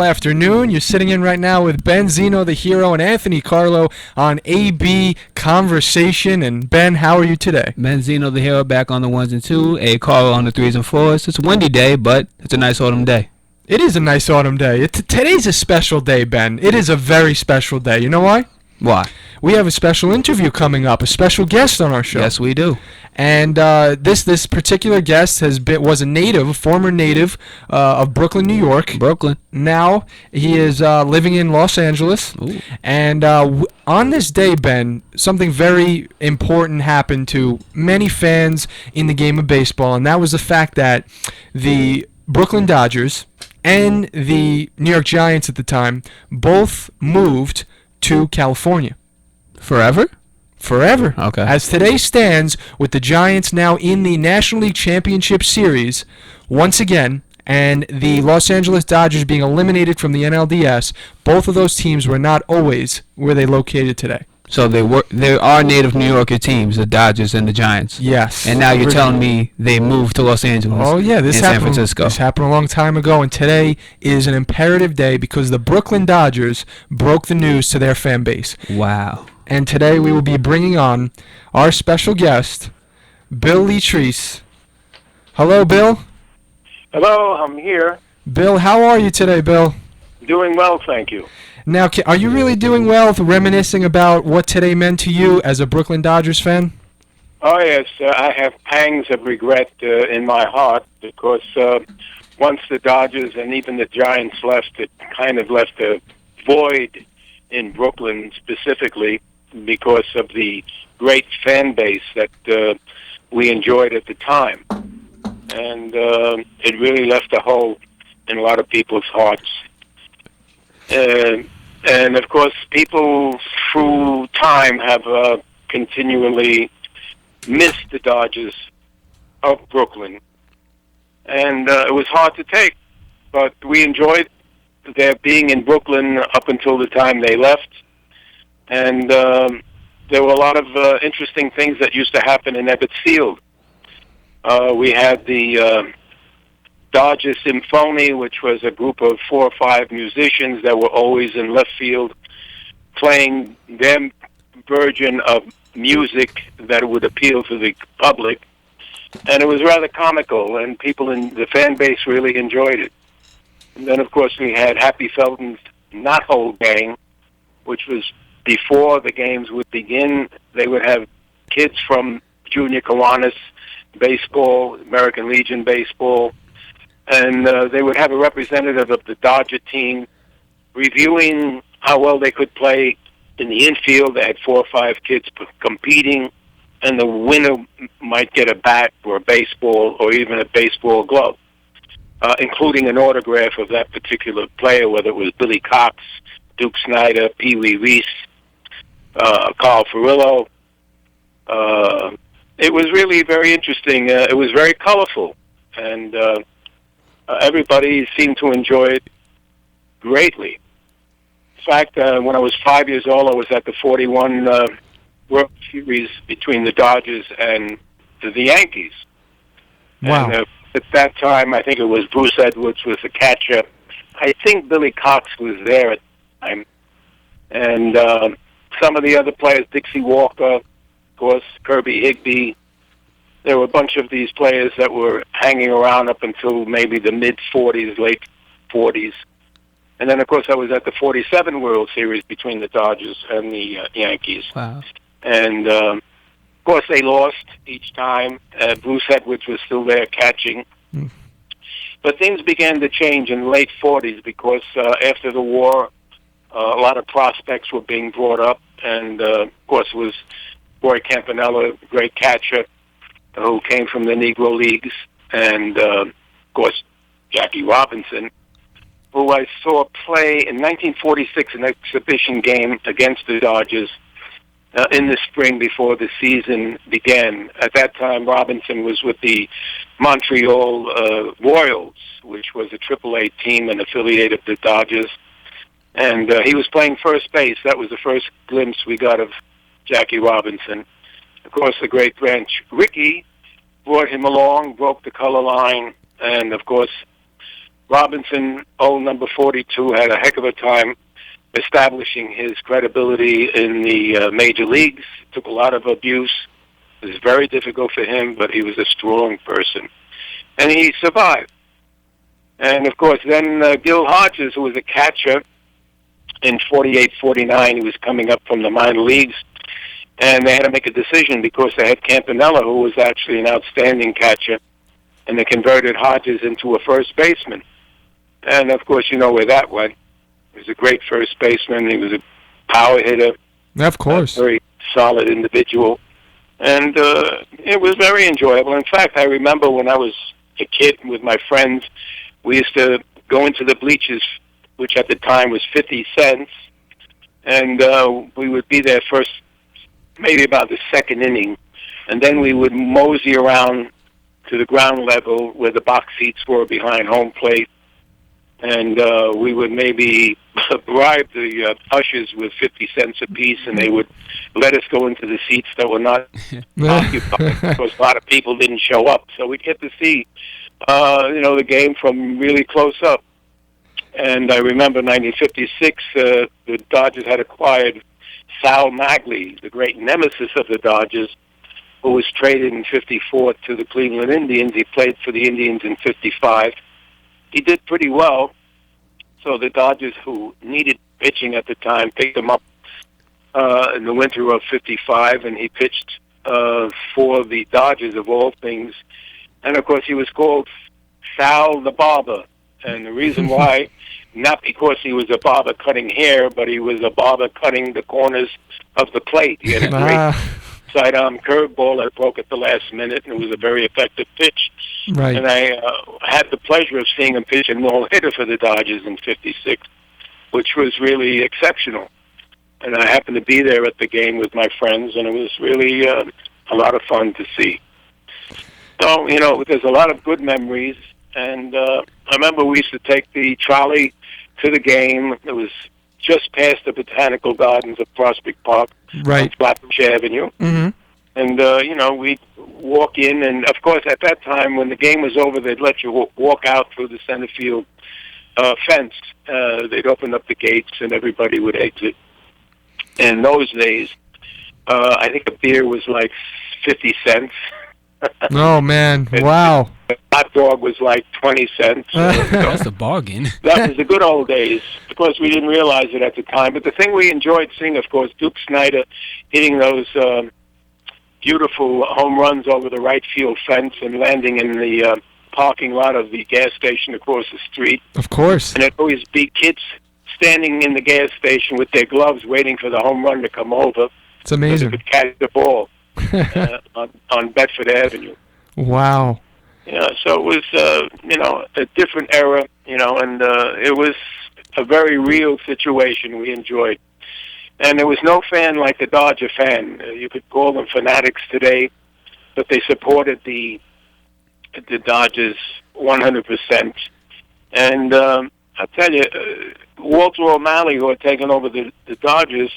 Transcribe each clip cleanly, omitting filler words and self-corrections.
Afternoon. You're sitting in right now with Ben Zino, the hero, and Anthony Carlo on AB Conversation. And Ben, how are you today? Ben Zino, the hero, back on the ones and two. A Carlo on the threes and fours. It's a windy day, but it's a nice autumn day. It is a nice autumn day. Today's a special day, Ben. It is a very special day. You know why? Why? We have a special interview coming up, a special guest on our show. Yes, we do. And this particular guest was a former native of Brooklyn, New York. Brooklyn. Now he is living in Los Angeles. Ooh. And on this day, Ben, something very important happened to many fans in the game of baseball, and that was the fact that the Brooklyn Dodgers and the New York Giants at the time both moved to California. Forever? Forever. Okay. As today stands, with the Giants now in the National League Championship Series once again, and the Los Angeles Dodgers being eliminated from the NLDS, both of those teams were not always where they located today. So there are native New Yorker teams, the Dodgers and the Giants. Yes. And now you're telling me they moved to Los Angeles. Oh yeah, this and happened. San Francisco. This happened a long time ago, and today is an imperative day because the Brooklyn Dodgers broke the news to their fan base. Wow. And today we will be bringing on our special guest, Bill Leetreese. Hello, Bill. Hello, I'm here. Bill, how are you today, Bill? Doing well, thank you. Now, are you really doing well reminiscing about what today meant to you as a Brooklyn Dodgers fan? Oh, yes, I have pangs of regret in my heart because once the Dodgers and even the Giants left, it kind of left a void in Brooklyn specifically because of the great fan base that we enjoyed at the time. And it really left a hole in a lot of people's hearts. And of course, people through time have continually missed the Dodgers of Brooklyn. And it was hard to take, but we enjoyed their being in Brooklyn up until the time they left. And there were a lot of interesting things that used to happen in Ebbets Field. We had the Dodger Symphony, which was a group of 4 or 5 musicians that were always in left field playing their version of music that would appeal to the public. And it was rather comical, and people in the fan base really enjoyed it. And then, of course, we had Happy Felton's Knothole Gang, which was before the games would begin. They would have kids from Junior Kiwanis Baseball, American Legion Baseball, and they would have a representative of the Dodger team reviewing how well they could play in the infield. They had 4 or 5 kids competing, and the winner might get a bat or a baseball or even a baseball glove, including an autograph of that particular player, whether it was Billy Cox, Duke Snyder, Pee Wee Reese, Carl Furillo. It was really very interesting. It was very colorful, and everybody seemed to enjoy it greatly. In fact, when I was 5 years old, I was at the 41 World Series between the Dodgers and the Yankees. Wow. And at that time, I think it was Bruce Edwards was the catcher. I think Billy Cox was there at the time. And some of the other players, Dixie Walker, of course, Kirby Higbee. There were a bunch of these players that were hanging around up until maybe the mid-40s, late 40s. And then, of course, I was at the 47 World Series between the Dodgers and the Yankees. Wow. And, of course, they lost each time. Bruce Edwards was still there catching. Mm. But things began to change in the late 40s because after the war, a lot of prospects were being brought up. And, of course, it was Roy Campanella, a great catcher, who came from the Negro Leagues, and, of course, Jackie Robinson, who I saw play in 1946, an exhibition game against the Dodgers in the spring before the season began. At that time, Robinson was with the Montreal Royals, which was a AAA team and affiliate of the Dodgers, and he was playing first base. That was the first glimpse we got of Jackie Robinson. Of course, the great Branch Rickey brought him along, broke the color line, and, of course, Robinson, old number 42, had a heck of a time establishing his credibility in the major leagues. Took a lot of abuse. It was very difficult for him, but he was a strong person. And he survived. And, of course, then Gil Hodges, who was a catcher in 48, 49, he was coming up from the minor leagues. And they had to make a decision because they had Campanella, who was actually an outstanding catcher, and they converted Hodges into a first baseman. And, of course, you know where that went. He was a great first baseman. He was a power hitter. Of course. A very solid individual. And it was very enjoyable. In fact, I remember when I was a kid with my friends, we used to go into the bleachers, which at the time was 50 cents, and we would be there first, maybe about the second inning, and then we would mosey around to the ground level where the box seats were behind home plate, and we would maybe bribe the ushers with 50 cents apiece, and they would let us go into the seats that were not occupied because a lot of people didn't show up. So we'd get to see, the game from really close up. And I remember 1956, the Dodgers had acquired Sal Magley, the great nemesis of the Dodgers, who was traded in 54 to the Cleveland Indians. He played for the Indians in 55. He did pretty well. So the Dodgers, who needed pitching at the time, picked him up in the winter of 55, and he pitched for the Dodgers, of all things. And, of course, he was called Sal the Barber. And the reason why, not because he was a barber cutting hair, but he was a barber cutting the corners of the plate. He had a great sidearm curveball that broke at the last minute, and it was a very effective pitch. Right. And I had the pleasure of seeing him pitch a no-hitter for the Dodgers in 56, which was really exceptional. And I happened to be there at the game with my friends, and it was really a lot of fun to see. So, there's a lot of good memories. And I remember we used to take the trolley to the game. It was just past the Botanical Gardens of Prospect Park on Flatbush Avenue. Mm-hmm. And, we'd walk in. And, of course, at that time, when the game was over, they'd let you walk out through the center field fence. They'd open up the gates, and everybody would exit. In those days, I think a beer was like 50 cents. Oh, man. Wow. A hot dog was like 20 cents. That's a bargain. That was the good old days. Of course, we didn't realize it at the time. But the thing we enjoyed seeing, of course, Duke Snyder hitting those beautiful home runs over the right field fence and landing in the parking lot of the gas station across the street. Of course. And there'd always be kids standing in the gas station with their gloves waiting for the home run to come over. It's amazing. So they could catch the ball. On Bedford Avenue. Wow. Yeah, so it was, a different era, and it was a very real situation we enjoyed. And there was no fan like the Dodger fan. You could call them fanatics today, but they supported the Dodgers 100%. And I'll tell you, Walter O'Malley, who had taken over the Dodgers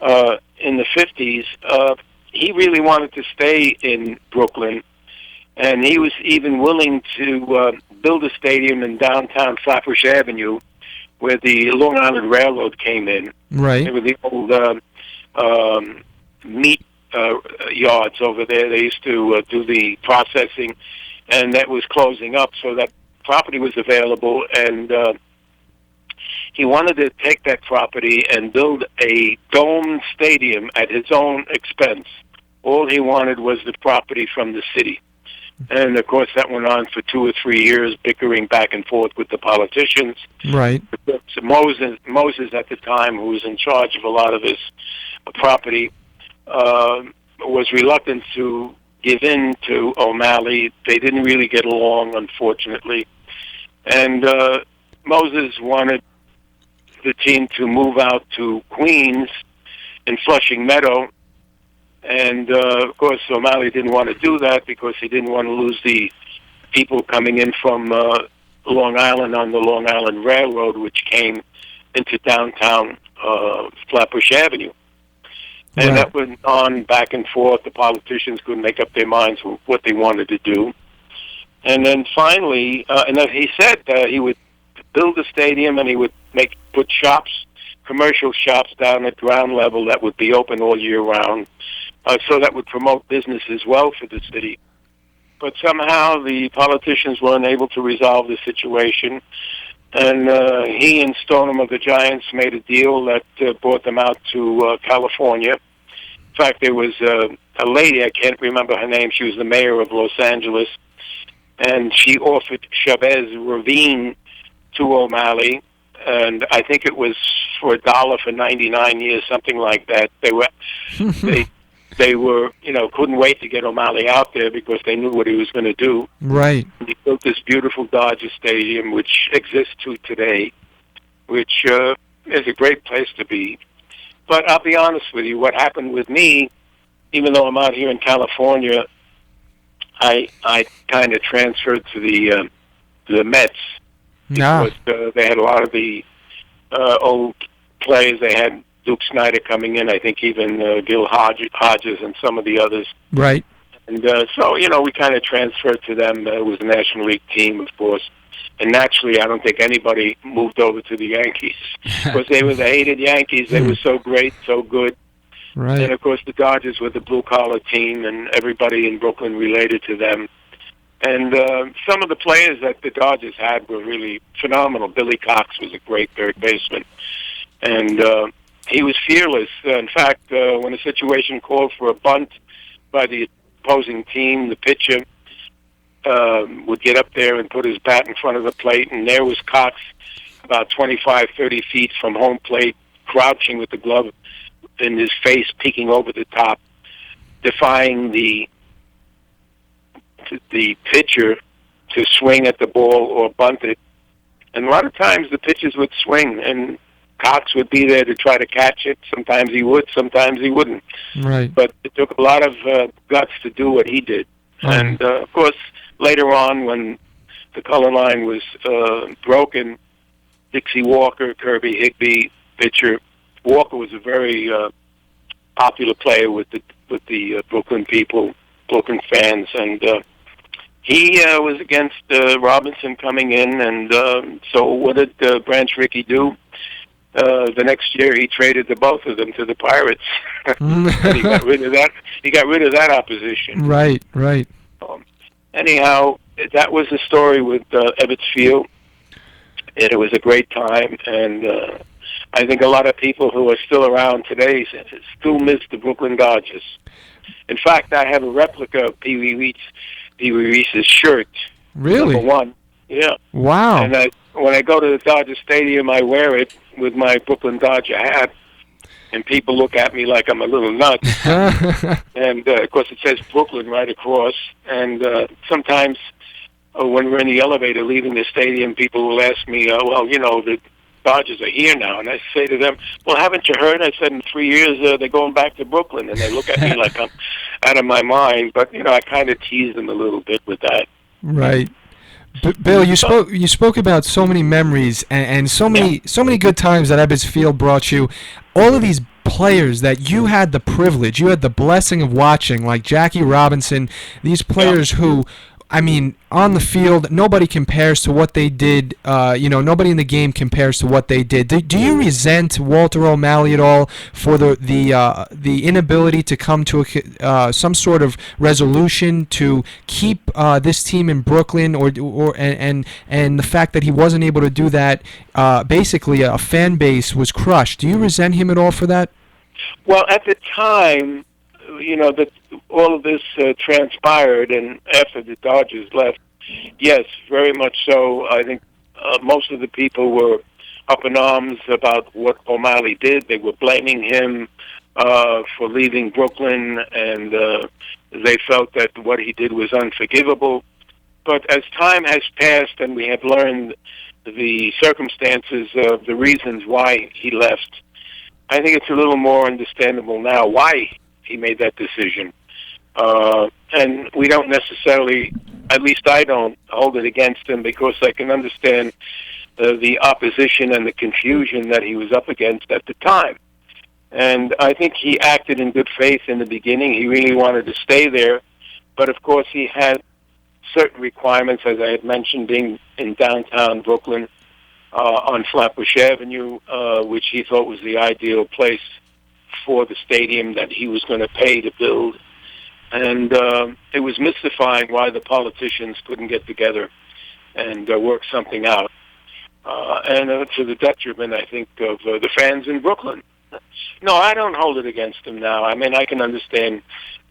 in the 50s, he really wanted to stay in Brooklyn, and he was even willing to build a stadium in downtown Flatbush Avenue where the Long Island Railroad came in. Right. They were the old meat yards over there. They used to do the processing, and that was closing up, so that property was available, and he wanted to take that property and build a domed stadium at his own expense. All he wanted was the property from the city. And, of course, that went on for 2 or 3 years, bickering back and forth with the politicians. Right. So Moses at the time, who was in charge of a lot of his property, was reluctant to give in to O'Malley. They didn't really get along, unfortunately. And Moses wanted the team to move out to Queens in Flushing Meadow. And, of course, O'Malley didn't want to do that because he didn't want to lose the people coming in from Long Island on the Long Island Railroad, which came into downtown Flatbush Avenue. And that went on back and forth. The politicians couldn't make up their minds what they wanted to do. And then finally, and then he said he would build a stadium and he would put shops, commercial shops down at ground level that would be open all year round. So that would promote business as well for the city. But somehow the politicians were unable to resolve the situation. And he and Stoneham of the Giants made a deal that brought them out to California. In fact, there was a lady, I can't remember her name, she was the mayor of Los Angeles, and she offered Chavez Ravine to O'Malley, and I think it was for $1 for 99 years, something like that. They were, couldn't wait to get O'Malley out there because they knew what he was going to do. Right. He built this beautiful Dodger Stadium, which exists to today, which is a great place to be. But I'll be honest with you, what happened with me, even though I'm out here in California, I kind of transferred to the Mets because they had a lot of the old players. They had Duke Snyder coming in, I think even Gil Hodges and some of the others. Right. And so, we kind of transferred to them. It was a National League team, of course. And naturally, I don't think anybody moved over to the Yankees because they were the hated Yankees. They were so great, so good. Right. And, of course, the Dodgers were the blue-collar team, and everybody in Brooklyn related to them. And some of the players that the Dodgers had were really phenomenal. Billy Cox was a great third baseman. And he was fearless. In fact, when a situation called for a bunt by the opposing team, the pitcher would get up there and put his bat in front of the plate, and there was Cox about 25, 30 feet from home plate, crouching with the glove in his face, peeking over the top, defying the pitcher to swing at the ball or bunt it. And a lot of times the pitchers would swing, and Cox would be there to try to catch it. Sometimes he would, sometimes he wouldn't. Right. But it took a lot of guts to do what he did. And, of course, later on when the color line was broken, Dixie Walker, Kirby Higbee, pitcher. Walker was a very popular player with the Brooklyn people, Brooklyn fans, and he was against Robinson coming in, and so what did Branch Rickey do? The next year, he traded the both of them to the Pirates. And he got rid of that. He got rid of that opposition. Right. Anyhow, that was the story with Ebbets Field. It was a great time, and I think a lot of people who are still around today still miss the Brooklyn Dodgers. In fact, I have a replica of Pee Wee Reese's shirt. Really? Number 1. Yeah. Wow. And when I go to the Dodger Stadium, I wear it with my Brooklyn Dodger hat, and people look at me like I'm a little nuts. And, of course, it says Brooklyn right across. And sometimes when we're in the elevator leaving the stadium, people will ask me, the Dodgers are here now. And I say to them, well, haven't you heard? I said, in 3 years, they're going back to Brooklyn. And they look at me like I'm out of my mind. But, I kind of tease them a little bit with that. Right. Bill, you spoke about so many memories and so many good times that Ebbets Field brought you. All of these players that you had the privilege, you had the blessing of watching, like Jackie Robinson, these players who, I mean, on the field, nobody compares to what they did. Nobody in the game compares to what they did. Do you resent Walter O'Malley at all for the inability to come to some sort of resolution to keep this team in Brooklyn, and the fact that he wasn't able to do that? Basically, a fan base was crushed. Do you resent him at all for that? Well, at the time, that all of this transpired, and after the Dodgers left, yes, very much so. I think most of the people were up in arms about what O'Malley did. They were blaming him for leaving Brooklyn, and they felt that what he did was unforgivable. But as time has passed and we have learned the circumstances of the reasons why he left, I think it's a little more understandable now why he made that decision. And we don't necessarily, at least I don't, hold it against him because I can understand the opposition and the confusion that he was up against at the time. And I think he acted in good faith in the beginning. He really wanted to stay there. But, of course, he had certain requirements, as I had mentioned, being in downtown Brooklyn on Flatbush Avenue, which he thought was the ideal place for the stadium that he was going to pay to build. And it was mystifying why the politicians couldn't get together and work something out. And to the detriment, I think, of the fans in Brooklyn. No, I don't hold it against him now. I mean, I can understand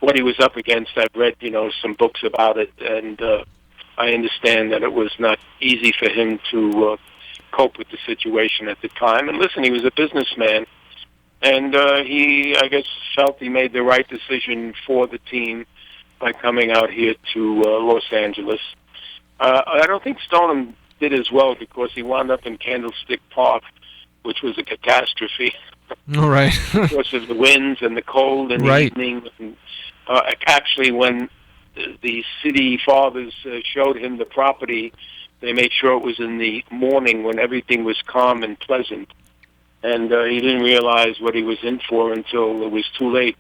what he was up against. I've read, some books about it, and I understand that it was not easy for him to cope with the situation at the time. And listen, he was a businessman, and he, I guess, felt he made the right decision for the team by coming out here to Los Angeles. I don't think Stoneham did as well because he wound up in Candlestick Park, which was a catastrophe. All right. Because of the winds and the cold in the evening. And, actually, when the city fathers showed him the property, they made sure it was in the morning when everything was calm and pleasant. And he didn't realize what he was in for until it was too late.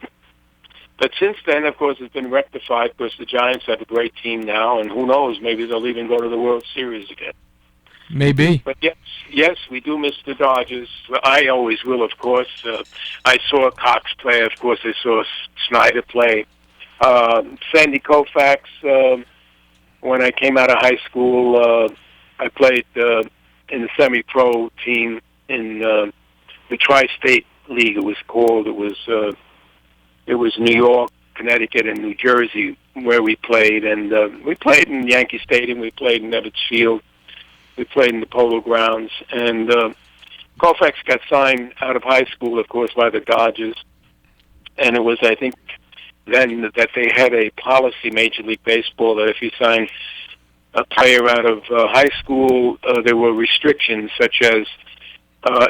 But since then, of course, it's been rectified because the Giants have a great team now, and who knows, maybe they'll even go to the World Series again. Maybe. But yes, we do miss the Dodgers. I always will, of course. I saw Cox play. Of course, I saw Snyder play. Sandy Koufax, when I came out of high school, I played in the semi-pro team in the Tri-State League, it was called. It was New York, Connecticut, and New Jersey where we played. And we played in Yankee Stadium. We played in Ebbets Field. We played in the Polo Grounds, and Koufax got signed out of high school, of course, by the Dodgers. And it was, I think, then that they had a policy, Major League Baseball, that if you signed a player out of high school, there were restrictions, such as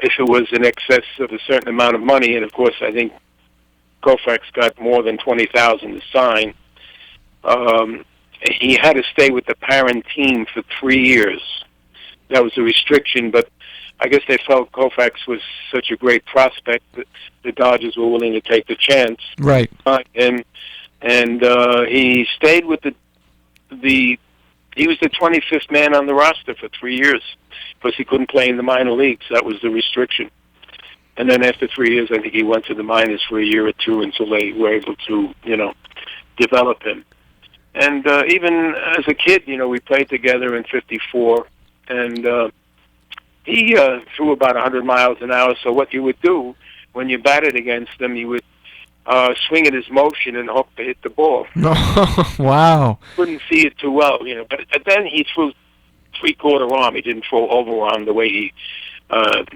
if it was in excess of a certain amount of money. And, of course, I think Koufax got more than $20,000 to sign. He had to stay with the parent team for 3 years. That was a restriction, but I guess they felt Koufax was such a great prospect that the Dodgers were willing to take the chance. Right. And he stayed with he was the 25th man on the roster for 3 years because he couldn't play in the minor leagues. That was the restriction. And then after 3 years, I think he went to the minors for a year or two until they were able to, develop him. And even as a kid, we played together in '54. And he threw about 100 miles an hour. So what you would do when you batted against him, you would swing at his motion and hope to hit the ball. Wow. Couldn't see it too well, But then he threw three-quarter arm. He didn't throw overarm the way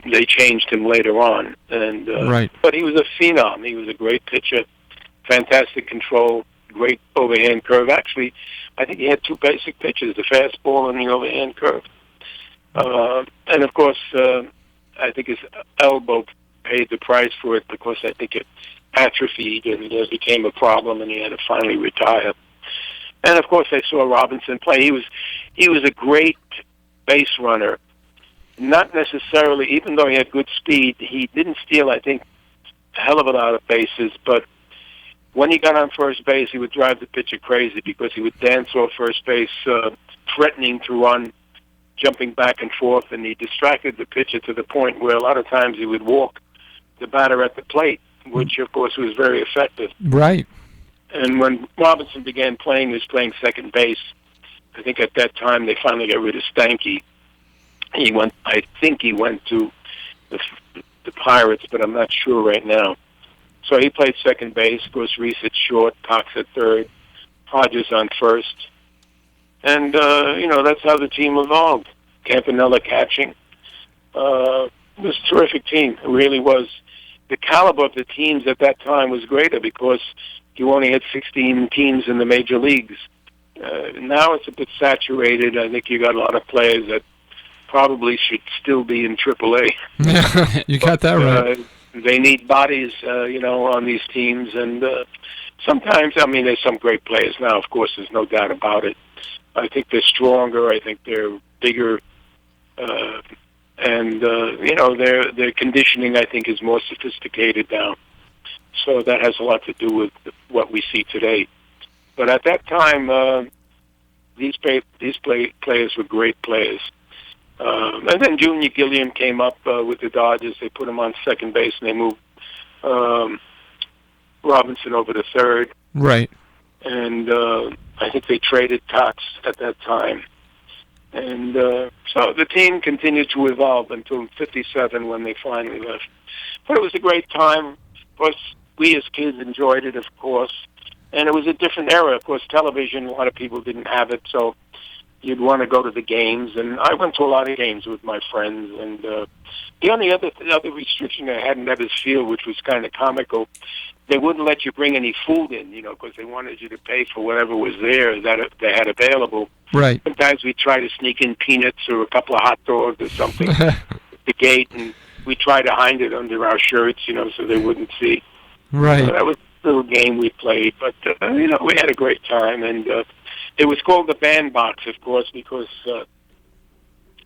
they changed him later on. And right. But he was a phenom. He was a great pitcher, fantastic control, great overhand curve. Actually, I think he had two basic pitches, the fastball and the overhand curve. And, of course, I think his elbow paid the price for it because I think it atrophied and it became a problem and he had to finally retire. And, of course, I saw Robinson play. He was a great base runner. Not necessarily, even though he had good speed, he didn't steal, I think, a hell of a lot of bases. But when he got on first base, he would drive the pitcher crazy because he would dance off first base, threatening to run, jumping back and forth, and he distracted the pitcher to the point where a lot of times he would walk the batter at the plate, which, of course, was very effective. Right. And when Robinson began playing, he was playing second base. I think at that time they finally got rid of Stanky. I think he went to the Pirates, but I'm not sure right now. So he played second base, of course, Reese at short, Cox at third, Hodges on first. And, that's how the team evolved. Campanella catching. It was a terrific team. It really was. The caliber of the teams at that time was greater because you only had 16 teams in the major leagues. Now it's a bit saturated. I think you got a lot of players that probably should still be in AAA. Yeah, you got that right. They need bodies, on these teams. And sometimes, there's some great players now. Of course, there's no doubt about it. I think they're stronger. I think they're bigger, and their conditioning, I think, is more sophisticated now. So that has a lot to do with what we see today. But at that time, players were great players. And then Junior Gilliam came up with the Dodgers. They put him on second base, and they moved Robinson over to third. Right. And I think they traded Cox at that time. And so the team continued to evolve until '57 when they finally left. But it was a great time. Of course, we as kids enjoyed it, of course. And it was a different era. Of course, television, a lot of people didn't have it, so you'd want to go to the games. And I went to a lot of games with my friends. And the only other restriction they had in Evans Field, which was kind of comical, they wouldn't let you bring any food in, because they wanted you to pay for whatever was there that they had available. Right. Sometimes we'd try to sneak in peanuts or a couple of hot dogs or something at the gate, and we tried to hide it under our shirts, so they wouldn't see. Right. So that was a little game we played, but, we had a great time. And it was called the bandbox, of course, because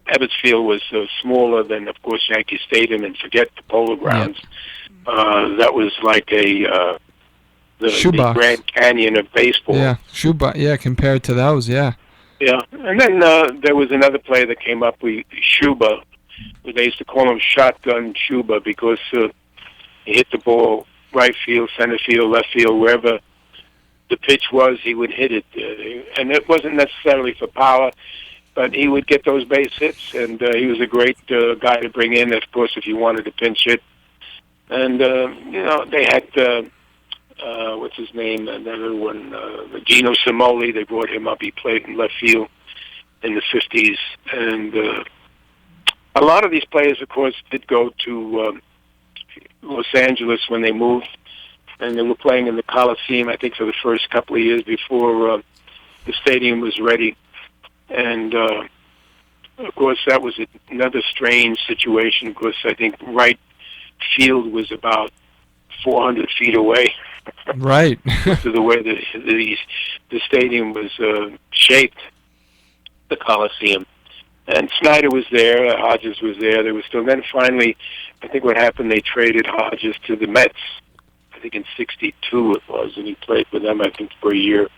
Ebbets Field was smaller than, of course, Yankee Stadium, and forget the Polo Grounds. Yep. That was like the Grand Canyon of baseball. Yeah, shoebox. Yeah, compared to those, yeah. Yeah, and then there was another player that came up, Shuba. They used to call him Shotgun Shuba because he hit the ball right field, center field, left field, wherever the pitch was, he would hit it. And it wasn't necessarily for power, but he would get those base hits, and he was a great guy to bring in, of course, if you wanted to pinch hit. And, they had, what's his name, another one, Gino Simoli. They brought him up. He played in left field in the 50s. And a lot of these players, of course, did go to Los Angeles when they moved. And they were playing in the Coliseum, I think, for the first couple of years before the stadium was ready. And, of course, that was another strange situation because I think right field was about 400 feet away. Right. To the way the stadium was shaped, the Coliseum. And Snyder was there, Hodges was there. There was still. Then finally, I think what happened, they traded Hodges to the Mets. I think in '62 it was, and he played with them, I think, for a year,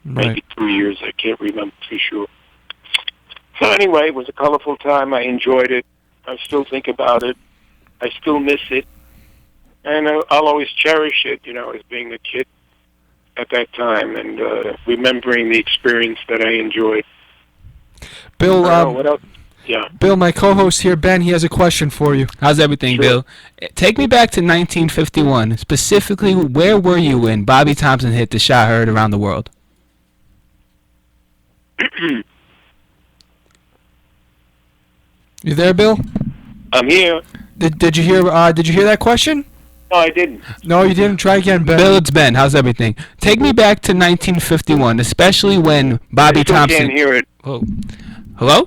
maybe 3 years. I can't remember for sure. So anyway, it was a colorful time. I enjoyed it. I still think about it. I still miss it. And I'll always cherish it, as being a kid at that time and remembering the experience that I enjoyed. Bill, what else? Yeah. Bill, my co-host here, Ben, he has a question for you. How's everything, Sure. Bill? Take me back to 1951. Specifically, where were you when Bobby Thompson hit the shot heard around the world? You there, Bill? I'm here. Did you hear that question? No, I didn't. No, you didn't. Try again, Ben. Bill, it's Ben. How's everything? Take me back to 1951, especially when Bobby I still Thompson. can't hear it. Oh. Hello?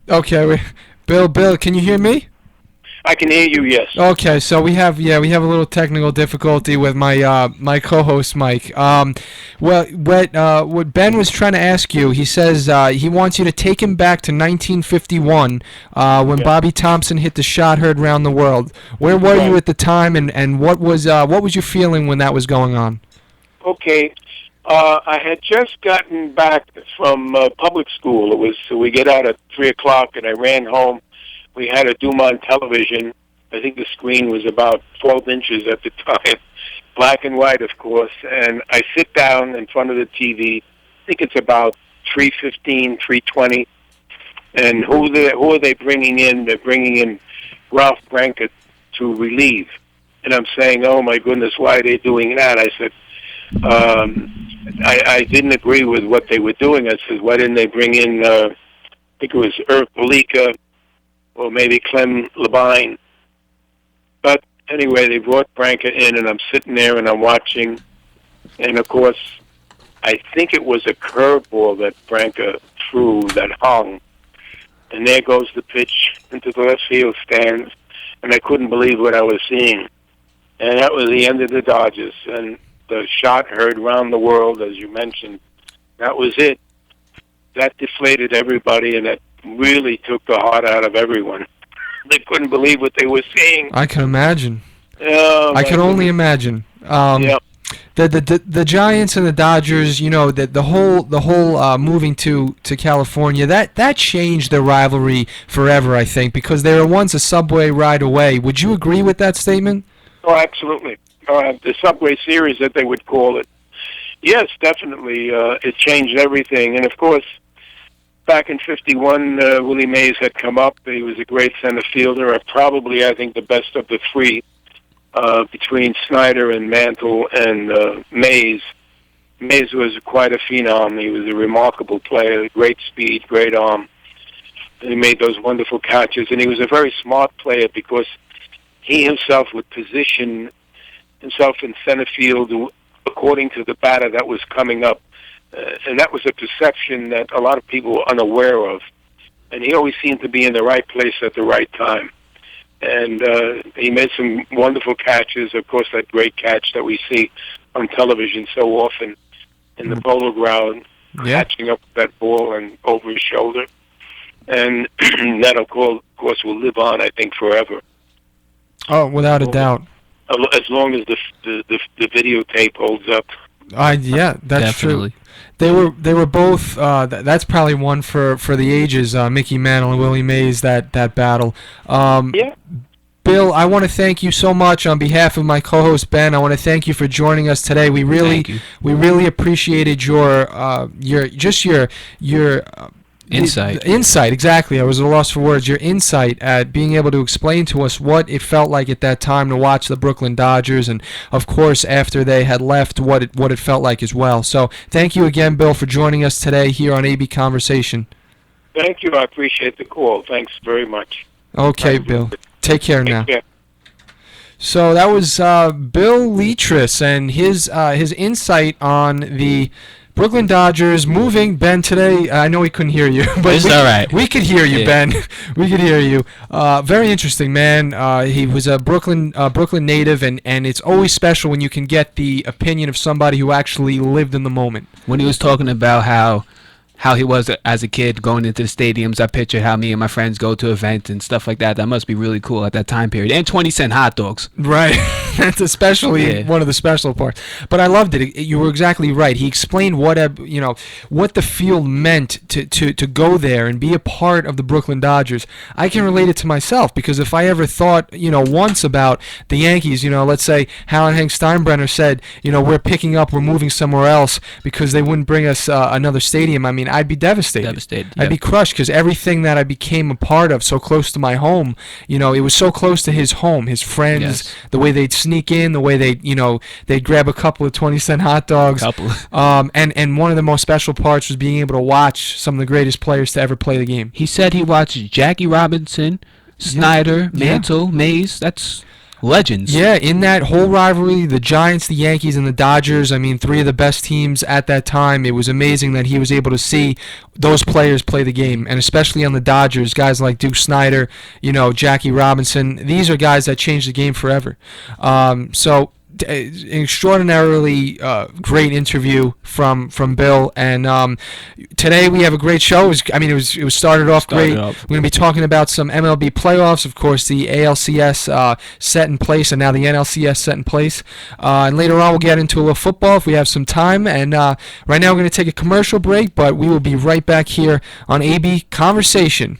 Okay, Bill, can you hear me? I can hear you, yes. Okay, so we have a little technical difficulty with my my co-host Mike. What Ben was trying to ask you, he says he wants you to take him back to 1951 when Bobby Thompson hit the shot heard around the world. Where were you at the time, and what was your feeling when that was going on? Okay. I had just gotten back from public school. We get out at 3:00, and I ran home. We had a Dumont television. I think the screen was about 12 inches at the time, black and white, of course. And I sit down in front of the TV. I think it's about 3:15, 3:20. And who are they bringing in? They're bringing in Ralph Branca to relieve. And I'm saying, oh, my goodness, why are they doing that? I said, I didn't agree with what they were doing. I said, why didn't they bring in, I think it was Irv Palika, or maybe Clem Labine. But anyway, they brought Branca in, and I'm sitting there and I'm watching. And, of course, I think it was a curveball that Branca threw that hung. And there goes the pitch into the left field stands. And I couldn't believe what I was seeing. And that was the end of the Dodgers. And the shot heard around the world, as you mentioned. That was it. That deflated everybody, and that really took the heart out of everyone. They couldn't believe what they were seeing. I can imagine. Oh, I can only imagine. Yeah. the Giants and the Dodgers, the whole moving to California, that changed the rivalry forever, I think, because they were once a subway ride away. Would you agree with that statement? Oh, absolutely. The Subway Series that they would call it. Yes, definitely. It changed everything. And, of course, back in 51, Willie Mays had come up. He was a great center fielder, probably, I think, the best of the three between Snyder and Mantle and Mays. Mays was quite a phenom. He was a remarkable player, great speed, great arm. And he made those wonderful catches. And he was a very smart player because he himself would position himself in center field according to the batter that was coming up. And that was a perception that a lot of people were unaware of. And he always seemed to be in the right place at the right time. And he made some wonderful catches. Of course, that great catch that we see on television so often in the Polo Ground, catching up that ball and over his shoulder. And that, of course, will live on, I think, forever. Oh, without a doubt. As long as the videotape holds up. Yeah, that's Definitely. true. They were both. That's probably one for the ages. Mickey Mantle and Willie Mays. That battle. Yeah. Bill, I want to thank you so much on behalf of my co-host Ben. I want to thank you for joining us today. We really appreciated your insight. Insight, exactly. I was at a loss for words. Your insight at being able to explain to us what it felt like at that time to watch the Brooklyn Dodgers, and of course after they had left, what it felt like as well. So thank you again, Bill, for joining us today here on AB Conversation. Thank you. I appreciate the call. Thanks very much. Okay, Bill. Take care now. Take care. So that was Bill Letras and his insight on the Brooklyn Dodgers moving. Ben, today, I know we couldn't hear you, but it's all right. We could hear you, Ben. We could hear you. Very interesting, man. He was a Brooklyn native, and it's always special when you can get the opinion of somebody who actually lived in the moment. When he was talking about how he was as a kid going into the stadiums, I pictured how me and my friends go to events and stuff like that. That must be really cool at that time period. And 20-cent hot dogs. Right. That's especially one of the special parts. But I loved it. You were exactly right. He explained what the field meant to go there and be a part of the Brooklyn Dodgers. I can relate it to myself because if I ever thought, once about the Yankees, let's say Hal and Hank Steinbrenner said, we're moving somewhere else because they wouldn't bring us another stadium. I mean, I'd be devastated. I'd be crushed because everything that I became a part of so close to my home, it was so close to his home, his friends, the way they'd sneak in, the way they'd grab a couple of 20-cent hot dogs. And one of the most special parts was being able to watch some of the greatest players to ever play the game. He said he watched Jackie Robinson, Snyder, Mantle, Mays. That's legends. Yeah, in that whole rivalry, the Giants, the Yankees, and the Dodgers, I mean, three of the best teams at that time. It was amazing that he was able to see those players play the game, and especially on the Dodgers, guys like Duke Snyder, Jackie Robinson. These are guys that changed the game forever. So an extraordinarily great interview from Bill, and today we have a great show. It was started off great. We're going to be talking about some MLB playoffs, of course, the ALCS set in place, and now the NLCS set in place. And later on, we'll get into a little football if we have some time. And right now, we're going to take a commercial break, but we will be right back here on AB Conversation.